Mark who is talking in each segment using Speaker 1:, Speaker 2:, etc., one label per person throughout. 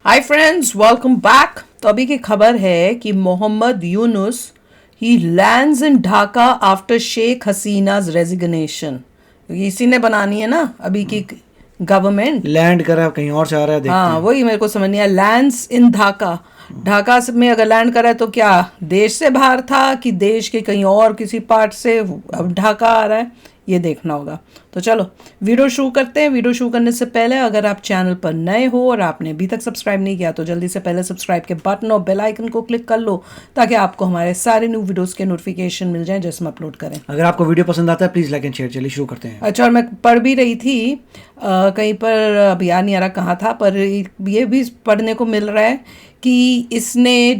Speaker 1: Hi friends, welcome back. तो अभी की खबर है कि Mohammad Yunus he lands in Dhaka after Sheikh Hasina's resignation. इसी ने बनानी है ना अभी की गवर्नमेंट।
Speaker 2: लैंड करा कहीं और जा रहा है, देखते
Speaker 1: हाँ,
Speaker 2: हैं।
Speaker 1: वही मेरे को समझ नहीं आया। लैंड्स इन ढाका, ढाका में अगर लैंड करा है तो क्या देश से बाहर था कि देश के कहीं और किसी पार्ट से अब ढाका आ रहा है, ये देखना होगा। तो चलो वीडियो शुरू करते हैं। वीडियो शुरू करने से पहले अगर आप चैनल पर नए हो और आपने अभी तक सब्सक्राइब नहीं किया तो जल्दी से पहले सब्सक्राइब के बटन और बेल आइकन को क्लिक कर लो ताकि आपको हमारे सारे न्यू वीडियोस के नोटिफिकेशन मिल जाएं जैसे हम अपलोड करें।
Speaker 2: अगर आपको वीडियो पसंद आता है प्लीज लाइक एंड शेयर। चलिए शुरू करते हैं।
Speaker 1: अच्छा, और मैं पढ़ भी रही थी कहीं पर, अब याद नहीं आ रहा कहाँ था, पर ये भी पढ़ने को मिल रहा है कि इसने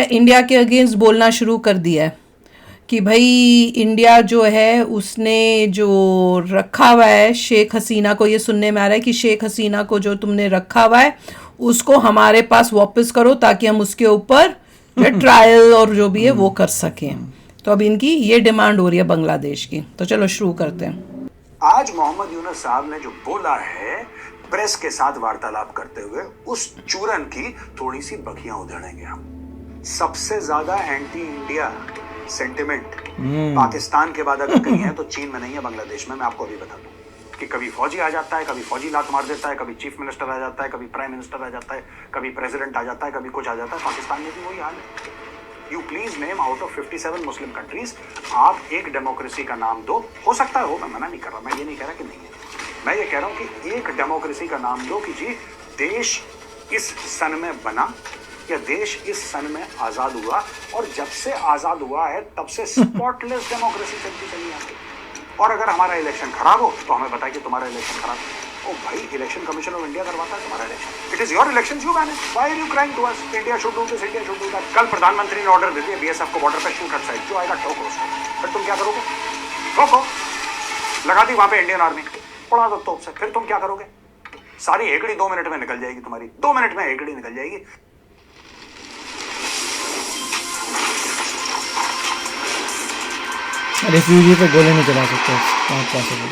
Speaker 1: इंडिया के अगेंस्ट बोलना शुरू कर दिया है कि भाई इंडिया जो है उसने जो रखा हुआ है शेख हसीना को, ये सुनने में आ रहा है कि शेख हसीना को जो तुमने रखा हुआ है उसको हमारे पास वापस करो ताकि हम उसके ऊपर जो ट्रायल और जो भी है वो कर सकें। तो अब इनकी ये डिमांड हो रही है बांग्लादेश की। तो चलो शुरू करते हैं।
Speaker 3: आज मोहम्मद यूनुस साहब ने जो बोला है प्रेस के साथ वार्तालाप करते हुए, उस चूरन की थोड़ी सी बखियां उधेड़ेंगे हम। सबसे ज्यादा एंटी इंडिया सेंटिमेंट पाकिस्तान के बाद अगर कहीं है तो चीन में नहीं है, बांग्लादेश में। मैं आपको अभी बता दूं कि कभी फौजी आ जाता है, कभी फौजी लात मार देता है, कभी चीफ मिनिस्टर आ जाता है, कभी प्राइम मिनिस्टर आ जाता है, कभी प्रेसिडेंट आ जाता है, कभी कुछ आ जाता है। पाकिस्तान में भी वही हाल है। You please name out of 57 Muslim countries आप एक डेमोक्रेसी का नाम दो। हो सकता है हो, मैं मना नहीं कर रहा, मैं ये नहीं कह रहा कि नहीं है। मैं ये कह रहा हूं कि एक डेमोक्रेसी का नाम दो कि जी देश इस सन में बना या देश इस सन में आजाद हुआ, और जब से आजाद हुआ है तब से स्पॉटलेस डेमोक्रेसी चलती चली आती। और अगर हमारा इलेक्शन खराब हो तो हमें बताए कि तुम्हारा इलेक्शन खराब है। ओ भाई, इलेक्शन कमीशन ऑफ इंडिया करवाता है तुम्हारा election. It is your election, you manage. Why are you crying to us? India should do this, India should do that. कल प्रधानमंत्री ने ऑर्डर दे दिया बीएसएफ को बॉर्डर पे शूट एट साइड। जो आएगा ठोको उसको। फिर तुम क्या करोगे? ठोको, लगा दी वहां पे इंडियन आर्मी, उड़ा दो तोप से। फिर तुम क्या करोगे? सारी हेकड़ी 2 मिनट में निकल जाएगी तुम्हारी। 2 मिनट में हेकड़ी निकल जाएगी।
Speaker 2: रिफ्यूजी पे गोली नहीं चला सकते, नॉट पॉसिबल।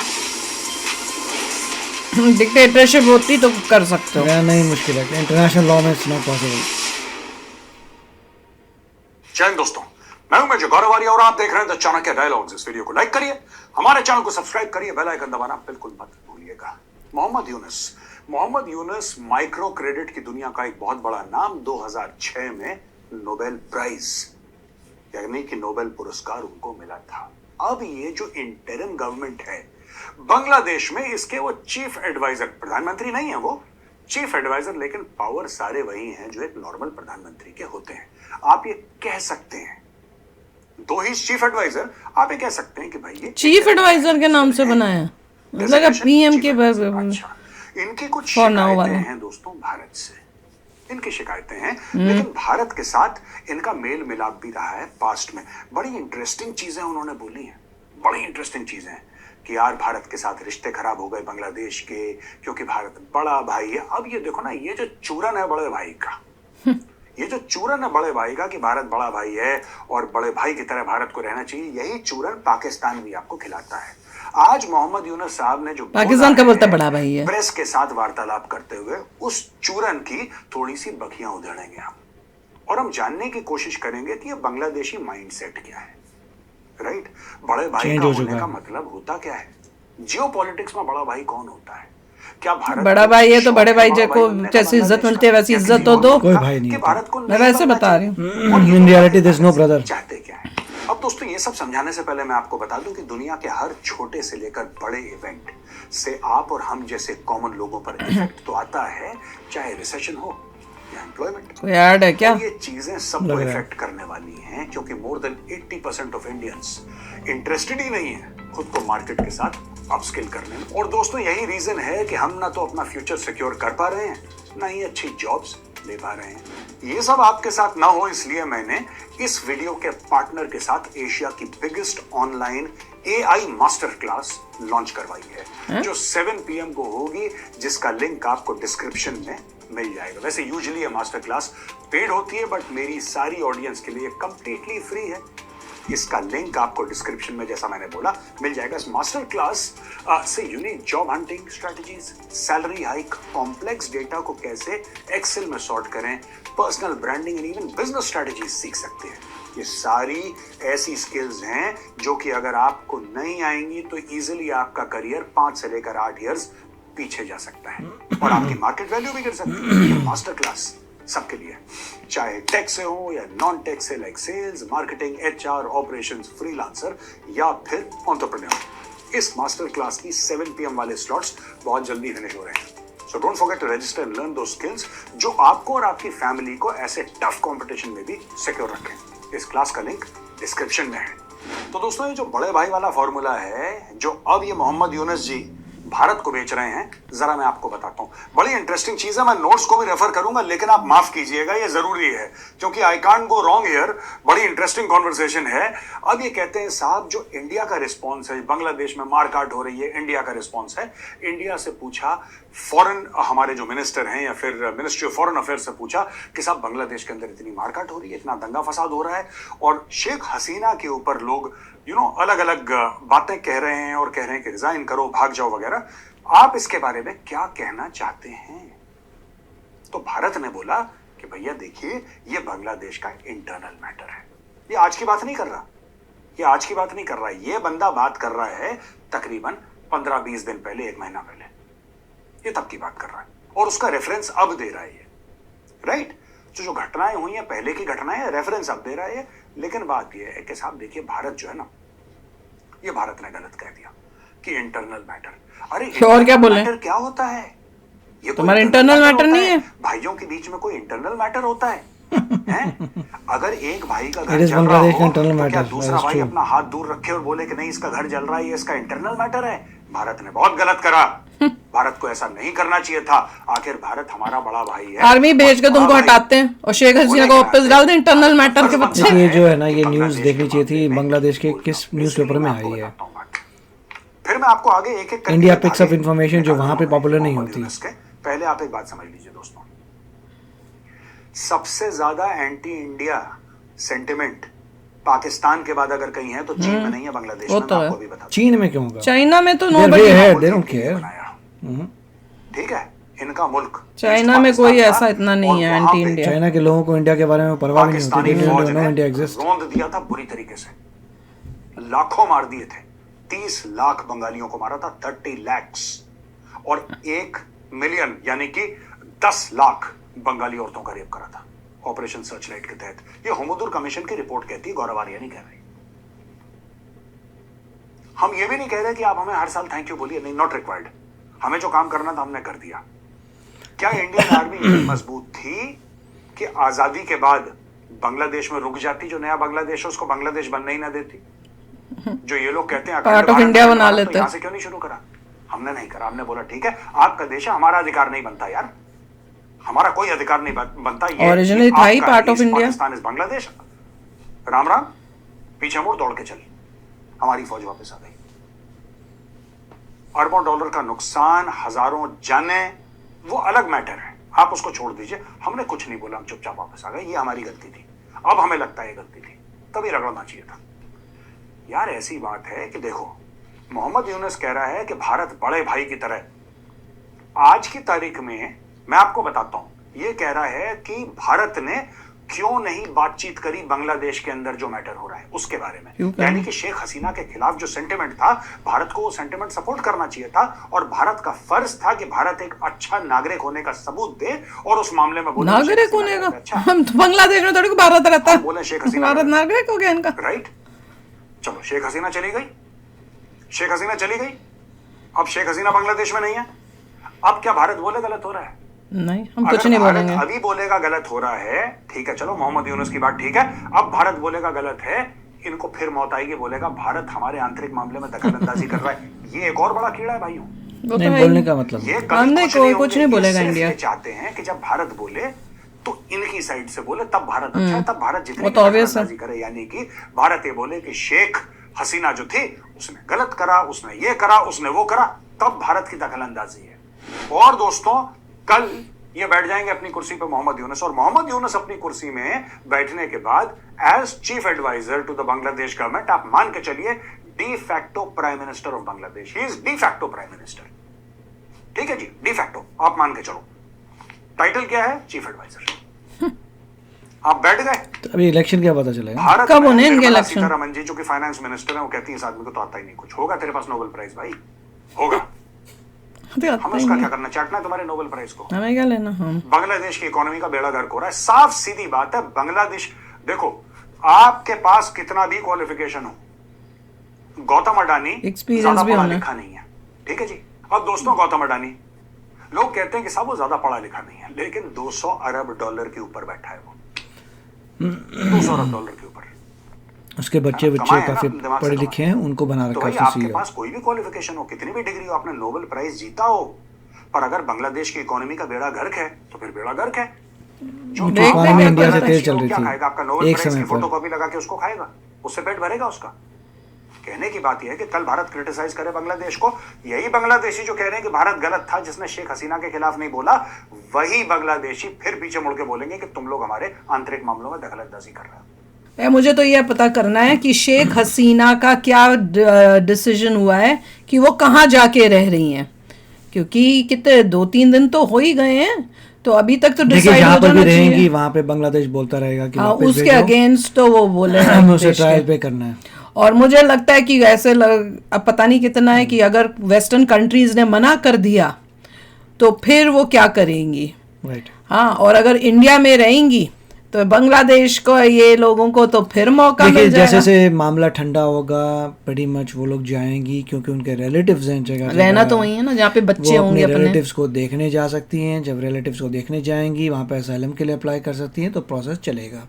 Speaker 1: डिक्टेटरशिप होती तो कर सकते हो।
Speaker 2: नहीं, मुश्किल है। इंटरनेशनल लॉ में इट्स नॉट पॉसिबल।
Speaker 3: जय हिंद दोस्तों, मैं हूं मेजर गौरव आर्य और आप देख रहे हैं द चाणक्य डायलॉग्स। इस वीडियो को लाइक करिए, हमारे चैनल को सब्सक्राइब करिए, बेल आइकन दबाना बिल्कुल मत भूलिएगा। मोहम्मद यूनुस माइक्रो क्रेडिट की दुनिया का एक बहुत बड़ा नाम। 2006 में नोबेल प्राइज यानी कि नोबेल पुरस्कार उनको मिला था। अब ये जो इंटरिम गवर्नमेंट है बांग्लादेश में, इसके वो चीफ एडवाइजर, प्रधानमंत्री नहीं है वो, चीफ एडवाइजर, लेकिन पावर सारे वही हैं जो एक नॉर्मल प्रधानमंत्री के होते हैं। आप ये कह सकते हैं, दो ही चीफ एडवाइजर, आप ये कह सकते हैं कि भाई ये
Speaker 1: चीफ एडवाइजर के नाम से बनाया, मतलब पीएम के।
Speaker 3: अच्छा, इनकी कुछ शिकायतें हैं दोस्तों भारत से। इनकी शिकायतें हैं, लेकिन भारत के साथ इनका मेल मिलाप भी रहा है पास्ट में। बड़ी इंटरेस्टिंग चीजें उन्होंने बोली हैं, बड़ी इंटरेस्टिंग चीजें कि यार भारत के साथ रिश्ते खराब हो गए बांग्लादेश के, क्योंकि भारत बड़ा भाई है। अब ये देखो ना, ये जो चूरन है बड़े भाई का, ये जो चूरन है बड़े भाई का कि भारत बड़ा भाई है और बड़े भाई की तरह भारत को रहना चाहिए, यही चूरन पाकिस्तान भी आपको खिलाता है। आज मोहम्मद यूनुस साहब ने जो
Speaker 1: पाकिस्तान का बोलता बड़ा भाई है,
Speaker 3: प्रेस के साथ वार्तालाप करते हुए उस चूरन की थोड़ी सी बखियां उधेड़ेंगे हम, और हम जानने की कोशिश करेंगे कि ये बांग्लादेशी माइंडसेट क्या है। राइट, बड़े भाई का होने का मतलब होता क्या है? जियोपॉलिटिक्स में बड़ा भाई कौन होता है? क्या भारत
Speaker 1: बड़ा भाई है तो बड़े भाई को जैसी इज्जत मिलती है वैसी इज्जत तो दो।
Speaker 2: कोई भाई नहीं,
Speaker 3: भारत को
Speaker 1: मैं वैसे बता रही हूँ।
Speaker 2: In reality there is no brother.
Speaker 3: चाहते क्या है? अब दोस्तों, ये सब समझाने से पहले मैं आपको बता दूं कि दुनिया के हर छोटे से लेकर बड़े इवेंट से आप और हम जैसे कॉमन लोगों पर इफेक्ट तो आता है, चाहे रिसेशन हो या एम्प्लॉयमेंट।
Speaker 1: याद है क्या?
Speaker 3: ये चीजें सबको इफेक्ट करने वाली हैं, क्योंकि more than 80% of Indians interested ही नहीं है खुद को मार्केट के साथ अपस्किल करने में। और दोस्तों, यही रीजन है कि हम ना तो अपना फ्यूचर सिक्योर कर पा रहे हैं, ना ही अच्छी जॉब्स ले पा रहे हैं। ये सब आपके साथ ना हो, इसलिए मैंने इस वीडियो के पार्टनर के साथ एशिया की biggest online AI master class launch करवाई है, जो 7 PM को होगी, जिसका लिंक आपको डिस्क्रिप्शन में मिल जाएगा। वैसे यूजुअली ये मास्टर क्लास पेड होती है, बट मेरी सारी ऑडियंस के लिए कंप्लीटली फ्री है। इसका लिंक आपको डिस्क्रिप्शन में, जैसा मैंने बोला, मिल जाएगा। इस मास्टर क्लास से unique job hunting strategies, salary hike, complex data को कैसे एक्सेल में सॉर्ट करें, personal branding and even business strategies सीख सकते हैं। ये सारी ऐसी स्किल्स हैं जो कि अगर आपको नहीं आएंगी तो इजीली आपका करियर 5 से लेकर 8 इयर्स पीछे जा सकता है और आपकी मार्केट वैल्यू भी गिर सकती है। ये मास्टर क्लास सबके लिए, चाहे टेक से हो या नॉन टेक से, like sales, marketing, HR, operations, freelancer या फिर एंटरप्रेन्योर। इस मास्टर क्लास की 7 PM वाले स्लॉट्स बहुत जल्दी फिनिश हो रहे हैं। So don't forget to register and learn दो स्किल्स जो आपको और आपकी फैमिली को ऐसे टफ कंपटीशन में भी सिक्योर रखें। इस क्लास का लिंक डिस्क्रिप्शन में है। तो दोस्तों, ये जो बड़े भाई वाला फॉर्मूला है जो अब ये मोहम्मद यूनुस जी भारत को बेच रहे हैं, जरा मैं आपको बताता हूं। बड़ी इंटरेस्टिंग चीज है, मैं नोट्स को भी रेफर करूंगा, लेकिन आप माफ कीजिएगा, ये जरूरी है क्योंकि I can't go wrong here. बड़ी इंटरेस्टिंग कॉन्वर्सेशन है। अब ये कहते हैं साहब, जो इंडिया का रिस्पॉन्स है, बांग्लादेश में मारकाट हो रही है, इंडिया का रिस्पॉन्स है। इंडिया से पूछा, फॉरेन हमारे जो मिनिस्टर हैं या फिर मिनिस्ट्री ऑफ फॉरेन अफेयर्स से पूछा कि साहब बांग्लादेश के अंदर इतनी मारकाट हो रही है, इतना दंगा फसाद हो रहा है और शेख हसीना के ऊपर लोग अलग अलग बातें कह रहे हैं और कह रहे हैं कि रिजाइन करो, भाग जाओ वगैरह, आप इसके बारे में क्या कहना चाहते हैं? तो भारत ने बोला कि भैया देखिए, ये बांग्लादेश का इंटरनल मैटर है, ये आज की बात नहीं कर रहा, ये आज की बात नहीं कर रहा, ये बंदा बात कर रहा है तकरीबन 15-20 दिन पहले, 1 महीना पहले, ये तब की बात कर रहा है और उसका रेफरेंस अब दे रहा है ये, राइट? तो जो घटनाएं हुई हैं पहले की घटनाएं, रेफरेंस अब दे रहा है। लेकिन बात ये है कि साहब देखिए, भारत जो है ना, ये भारत ने गलत कह दिया कि इंटरनल मैटर। अरे
Speaker 1: और क्या बोले?
Speaker 3: मैटर क्या होता है? ये
Speaker 1: तुम्हारा इंटरनल मैटर नहीं है?
Speaker 3: भाइयों के बीच में कोई इंटरनल मैटर होता है? हैं? अगर एक भाई का घर
Speaker 2: It is
Speaker 3: जल रहा
Speaker 2: Bangladesh
Speaker 3: हो
Speaker 2: internal
Speaker 3: तो क्या
Speaker 2: matter,
Speaker 3: दूसरा
Speaker 2: that is
Speaker 3: भाई
Speaker 2: true.
Speaker 3: अपना हाथ दूर रखे और बोले कि नहीं, इसका घर जल रहा है, ये इसका इंटरनल मैटर है? भारत ने बहुत गलत करा। भारत को ऐसा नहीं करना चाहिए था। आखिर भारत हमारा बड़ा भाई है।
Speaker 1: आर्मी भेज के तुमको हटाते हैं और शेख हसीना को वापस डाल दें इंटरनल मैटर के बच्चे।
Speaker 2: ये जो है ना, ये न्यूज देखनी चाहिए थी, बांग्लादेश के किस न्यूज़पेपर में आई है।
Speaker 3: फिर मैं आपको आगे एक एक
Speaker 2: इंडिया पिक्स अप इंफॉर्मेशन जो वहां पे पॉपुलर नहीं होती।
Speaker 3: पहले आप एक बात समझ लीजिए दोस्तों, सबसे ज्यादा एंटी इंडिया सेंटिमेंट पाकिस्तान के बाद अगर कहीं है तो चीन में नहीं है, बांग्लादेश में। मैं आपको भी बता दूं।
Speaker 2: चीन में क्यों होगा?
Speaker 1: चाइना में तो
Speaker 2: Their
Speaker 1: नोबडी
Speaker 2: way
Speaker 1: है।
Speaker 2: ahead, they don't care.
Speaker 3: ठीक है, इनका मुल्क
Speaker 1: चाइना में कोई ऐसा इतना नहीं है एंटी इंडिया।
Speaker 2: चाइना के लोगों को इंडिया के बारे में परवाह भी नहीं होती।
Speaker 3: पाकिस्तानी
Speaker 2: They don't
Speaker 3: फौज
Speaker 2: know
Speaker 3: ने
Speaker 2: India exists.
Speaker 3: रौंद दिया था बुरी तरीके से, लाखों मार दिए थे। 30 लाख बंगालियों को मारा था, 30 lakhs, और 1 मिलियन यानी कि 10 लाख बंगाली औरतों का रेप करा था ऑपरेशन सर्चलाइट के तहत। ये होमोदुर कमीशन की रिपोर्ट कहती है, गौरव आर्या नहीं कह रही। हम ये भी नहीं कह रहे कि आप हमें हर साल थैंक यू बोलिए, नहीं, नॉट रिक्वायर्ड। हमें जो काम करना था हमने कर दिया। क्या इंडियन आर्मी इतनी मजबूत थी कि आजादी के बाद बांग्लादेश में रुक जाती? जो नया बांग्लादेश है उसको बांग्लादेश बनने ही ना देती? जो ये लोग कहते हैं
Speaker 1: पार्ट ऑफ इंडिया बना लेते,
Speaker 3: यहां से क्यों नहीं शुरू करा? हमने नहीं करा। हमने बोला ठीक है, आपका देश है, हमारा अधिकार नहीं बनता यार, हमारा कोई अधिकार नहीं बनता। ये
Speaker 1: ओरिजिनली था ही part of India.
Speaker 3: Pakistan is Bangladesh. Ram Ram, पीछे मुड़, दौड़ के चली। हमारी फौज वापस आ गई। अरबों डॉलर का नुकसान, हजारों जाने, वो अलग मैटर है, आप उसको छोड़ दीजिए। हमने कुछ नहीं बोला, हम चुपचाप वापस आ गए। ये हमारी गलती थी। अब हमें लगता है गलती थी, तभी रगड़ना चाहिए था यार। ऐसी बात है कि देखो, मोहम्मद यूनुस कह रहा है कि भारत बड़े भाई की तरह। आज की तारीख में मैं आपको बताता हूं, ये कह रहा है कि भारत ने क्यों नहीं बातचीत करी बांग्लादेश के अंदर जो मैटर हो रहा है उसके बारे में। यानी कि शेख हसीना के खिलाफ जो सेंटिमेंट था, भारत को वो सेंटिमेंट सपोर्ट करना चाहिए था और भारत का फर्ज था कि भारत एक अच्छा नागरिक होने का सबूत दे और उस मामले में बोले
Speaker 1: नागरिक होने का। हम तो बांग्लादेश में थोड़ी को भारत रहता है,
Speaker 3: बोले शेख हसीना
Speaker 1: भारत नागरिक हो गया इनका,
Speaker 3: राइट? चलो, शेख हसीना चली गई, शेख हसीना चली गई, अब शेख हसीना बांग्लादेश में नहीं है। अब क्या भारत बोले गलत हो रहा है?
Speaker 1: नहीं, हम कुछ नहीं बोलेंगे।
Speaker 3: अभी बोलेगा गलत हो रहा है, ठीक है, चलो मोहम्मद यूनुस की बात ठीक है। अब भारत बोलेगा गलत है, इनको फिर मौत आएगी, बोलेगा भारत हमारे आंतरिक मामले में दखलंदाजी कर रहा है। ये एक और बड़ा कीड़ा है भाइयों।
Speaker 2: नहीं बोलने का मतलब,
Speaker 3: ये
Speaker 1: कुछ नहीं बोलेगा इंडिया।
Speaker 3: चाहते हैं कि जब भारत बोले तो इनकी साइड से बोले, तब भारत अच्छा है, तब भारत जितनी दखलंदाजी करे। यानी कि भारत ये बोले कि शेख हसीना जो थी उसने गलत करा, उसने ये करा, उसने वो करा, तब भारत की दखलंदाजी है। और दोस्तों, कल ये बैठ जाएंगे अपनी कुर्सी पे मोहम्मद यूनुस, और मोहम्मद यूनुस अपनी कुर्सी में बैठने के बाद as chief adviser to the Bangladesh government, आप मान के चलिए de facto prime minister of Bangladesh, he is de facto prime minister, ठीक है जी, डी फैक्टो आप मान के चलो, टाइटल क्या है, चीफ एडवाइजर। आप बैठ गए।
Speaker 2: तो अभी इलेक्शन क्या पता चलेगा,
Speaker 3: भारत
Speaker 1: कब
Speaker 3: में
Speaker 1: होने इनके
Speaker 3: निर्मला
Speaker 1: इलेक्शन?
Speaker 3: सीतारमण जी जो कि फाइनेंस मिनिस्टर है, वो कहती है इस आदमी को तो आता ही नहीं कुछ, होगा तेरे पास नोबेल प्राइज भाई, होगा, हमें उसका क्या करना, चाटना है तुम्हारे नोबेल प्राइज को,
Speaker 1: हमें क्या लेना। हम
Speaker 3: बांग्लादेश की इकोनॉमी का बेड़ा गर्क हो रहा है, साफ सीधी बात है। बांग्लादेश देखो, आपके पास कितना भी क्वालिफिकेशन हो, गौतम अडानी
Speaker 1: Experience
Speaker 3: ज्यादा
Speaker 1: भी
Speaker 3: पढ़ा
Speaker 1: होना।
Speaker 3: लिखा नहीं है, ठीक है जी। अब दोस्तों, गौतम अडानी, लोग कहते हैं कि साहब वो ज्यादा पढ़ा लिखा नहीं है, लेकिन 200 अरब डॉलर के ऊपर बैठा है वो, 200 अरब डॉलर के ऊपर,
Speaker 2: उसके बच्चे
Speaker 3: कमाए हैं
Speaker 2: काफी
Speaker 3: ना, दिमाग से
Speaker 2: पढ़े
Speaker 3: कमाए।
Speaker 2: लिखे हैं, उनको बना
Speaker 3: तो
Speaker 2: रखा
Speaker 3: भाई
Speaker 2: है
Speaker 3: आपके
Speaker 2: सीईओ।
Speaker 3: पास कोई भी क्वालिफिकेशन हो, कितनी भी डिग्री हो, आपने नोबेल प्राइज जीता हो, पर अगर बांग्लादेश की इकोनॉमी का बेड़ा गर्क है तो फिर बेड़ा गर्क है। जो
Speaker 1: देखते
Speaker 3: आपका
Speaker 1: हैं
Speaker 2: इंडिया से
Speaker 3: क्या
Speaker 2: तेज चल रही
Speaker 3: खाएगा?
Speaker 2: थी
Speaker 3: आपका नोबेल
Speaker 2: एक
Speaker 3: प्राइज
Speaker 2: समय
Speaker 3: की
Speaker 2: पर।
Speaker 3: फोटोकॉपी लगा के उसको खाएगा, उससे पेट भरेगा उसका। कहने की बात यह है कि कल भारत क्रिटिसाइज करे बांग्लादेश को, यही बांग्लादेशी जो कह रहे हैं कि भारत गलत था जिसने शेख हसीना के खिलाफ नहीं बोला, वही बांग्लादेशी फिर पीछे मुड़ के बोलेंगे कि तुम लोग हमारे आंतरिक मामलों में दखलंदाजी कर रहे हो।
Speaker 1: मुझे तो यह पता करना है कि शेख हसीना का क्या डिसीजन हुआ है कि वो कहाँ जाके रह रही हैं, क्योंकि कितने 2-3 दिन तो हो ही गए हैं, तो अभी तक तो
Speaker 2: देखिए
Speaker 1: डिसाइड
Speaker 2: जहाँ
Speaker 1: हो
Speaker 2: पर भी
Speaker 1: जाना
Speaker 2: रहेंगी
Speaker 1: चाहिए।
Speaker 2: वहाँ पे बांग्लादेश बोलता रहेगा कि
Speaker 1: हाँ,
Speaker 2: वापस
Speaker 1: उसके
Speaker 2: भेजो,
Speaker 1: अगेंस्ट तो वो बोले
Speaker 2: हमें उसे ट्रायल पे करना है।
Speaker 1: और मुझे लगता है कि ऐसे अब पता नहीं कितना है कि अगर वेस्टर्न कंट्रीज ने मना कर दिया तो फिर वो क्या करेंगी।
Speaker 2: राइट।
Speaker 1: हाँ, और अगर इंडिया में रहेंगी तो बांग्लादेश को, ये लोगों को तो फिर मौका
Speaker 2: देखिए
Speaker 1: मिल
Speaker 2: जैसे
Speaker 1: जाएगा।
Speaker 2: से मामला ठंडा होगा pretty much वो लोग जाएंगी, क्योंकि उनके रिलेटिव्स हैं जगह
Speaker 1: रहना
Speaker 2: जगह।
Speaker 1: तो वही है ना जहाँ पे बच्चे
Speaker 2: वो
Speaker 1: होंगे
Speaker 2: अपने
Speaker 1: अपने।
Speaker 2: रिलेटिव्स को देखने जा सकती हैं, जब रिलेटिव्स को देखने जाएंगी वहाँ पे असाइलम के लिए अप्लाई कर सकती हैं, तो प्रोसेस चलेगा,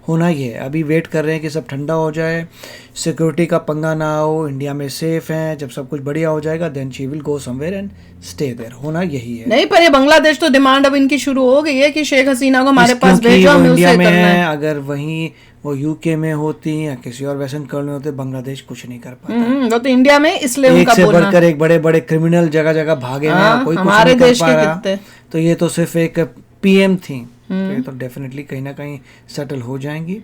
Speaker 2: होना ही है। अभी वेट कर रहे हैं कि सब ठंडा हो जाए, सिक्योरिटी का पंगा ना हो, इंडिया में सेफ हैं, जब सब कुछ बढ़िया हो जाएगा then she will go somewhere and stay there, होना यही है।
Speaker 1: नहीं, पर ये बांग्लादेश तो डिमांड अब इनकी शुरू हो गई है कि शेख हसीना को हमारे पास
Speaker 2: क्योंकि
Speaker 1: भेजो,
Speaker 2: वो
Speaker 1: हमें
Speaker 2: इंडिया
Speaker 1: उसे
Speaker 2: में
Speaker 1: करना
Speaker 2: है,
Speaker 1: है।
Speaker 2: अगर वहीं वो यूके में होती या किसी और वेस्टर्न कंट्री में होते, बांग्लादेश कुछ नहीं कर पाता।
Speaker 1: वो तो इंडिया में, इसलिए
Speaker 2: एक
Speaker 1: उनका
Speaker 2: से
Speaker 1: बोलना।
Speaker 2: बढ़कर एक बड़े बड़े क्रिमिनल जगह जगह भागे हुए हैं,
Speaker 1: हाँ,
Speaker 2: कोई कुछ
Speaker 1: हमारे
Speaker 2: नहीं कर
Speaker 1: देश
Speaker 2: पा
Speaker 1: के
Speaker 2: रहा।
Speaker 1: कितने।
Speaker 2: तो ये तो सिर्फ एक पीएम थी, तो ये तो डेफिनेटली कहीं ना कहीं सेटल हो जाएंगी।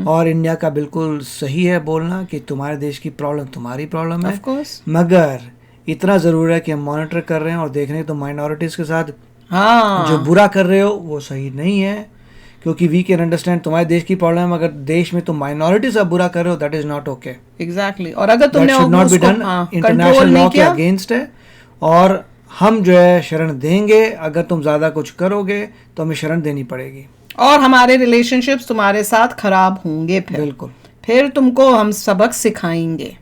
Speaker 2: और इंडिया का बिल्कुल सही है बोलना कि तुम्हारे देश की प्रॉब्लम तुम्हारी प्रॉब्लम है,
Speaker 1: Of course।
Speaker 2: मगर इतना ज़रूर है कि हम मॉनिटर कर रहे हैं और देख रहे हैं तो माइनॉरिटीज़ के साथ
Speaker 1: हाँ,
Speaker 2: जो बुरा कर रहे हो वो सही नहीं है, क्योंकि वी कैन अंडरस्टैंड तुम्हारे देश की प्रॉब्लम, अगर देश में तुम माइनॉरिटी से बुरा कर रहे हो that is not okay,
Speaker 1: exactly. और अगर
Speaker 2: दैट
Speaker 1: तुमने
Speaker 2: should not be done,
Speaker 1: control
Speaker 2: international
Speaker 1: नहीं
Speaker 2: लॉ के
Speaker 1: किया,
Speaker 2: अगेंस्ट है। और हम जो है शरण देंगे, अगर तुम ज़्यादा कुछ करोगे तो हमें शरण देनी पड़ेगी।
Speaker 1: और हमारे रिलेशनशिप्स तुम्हारे साथ खराब होंगे,
Speaker 2: बिल्कुल।
Speaker 1: फिर तुमको हम सबक सिखाएंगे,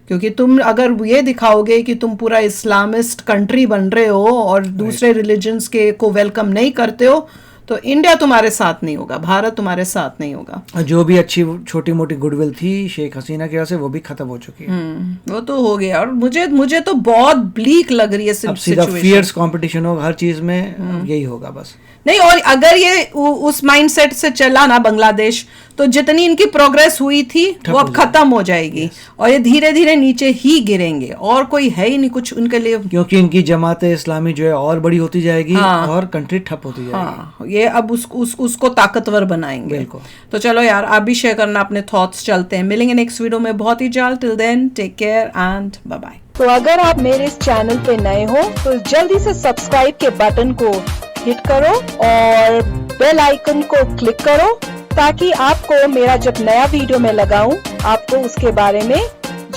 Speaker 1: क्योंकि तुम अगर ये दिखाओगे कि तुम पूरा इस्लामिस्ट कंट्री बन रहे हो और दूसरे रिलीजन्स के को वेलकम नहीं करते हो, तो इंडिया तुम्हारे साथ नहीं होगा, भारत तुम्हारे साथ नहीं होगा।
Speaker 2: और जो भी अच्छी छोटी मोटी गुडविल थी शेख हसीना की वजह से वो भी खत्म हो चुकी है।
Speaker 1: वो तो हो गया। और मुझे तो बहुत ब्लीक लग रही है
Speaker 2: अब सीधा
Speaker 1: सिचुएशन।
Speaker 2: फियर्स कंपटीशन होगा हर चीज में, यही होगा बस।
Speaker 1: नहीं, और अगर ये उस माइंडसेट से चला ना बांग्लादेश, तो जितनी इनकी प्रोग्रेस हुई थी वो अब खत्म हो जाएगी और ये धीरे धीरे नीचे ही गिरेंगे, और कोई है ही नहीं कुछ उनके लिए।
Speaker 2: क्योंकि इनकी जमात इस्लामी जो है और बड़ी होती जाएगी और कंट्री ठप होती जाएगी।
Speaker 1: हाँ, ये अब उसको ताकतवर बनाएंगे।
Speaker 2: बिल्कुल।
Speaker 1: तो चलो यार, आप भी शेयर करना अपने थॉट्स। चलते हैं, मिलेंगे नेक्स्ट वीडियो में बहुत ही जल्द। Till then take care and bye bye.
Speaker 4: तो अगर आप मेरे इस चैनल पे नए हो तो जल्दी से सब्सक्राइब के बटन को हिट करो और बेल आइकन को क्लिक करो, ताकि आपको मेरा जब नया वीडियो मैं लगाऊं आपको उसके बारे में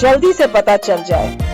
Speaker 4: जल्दी से पता चल जाए।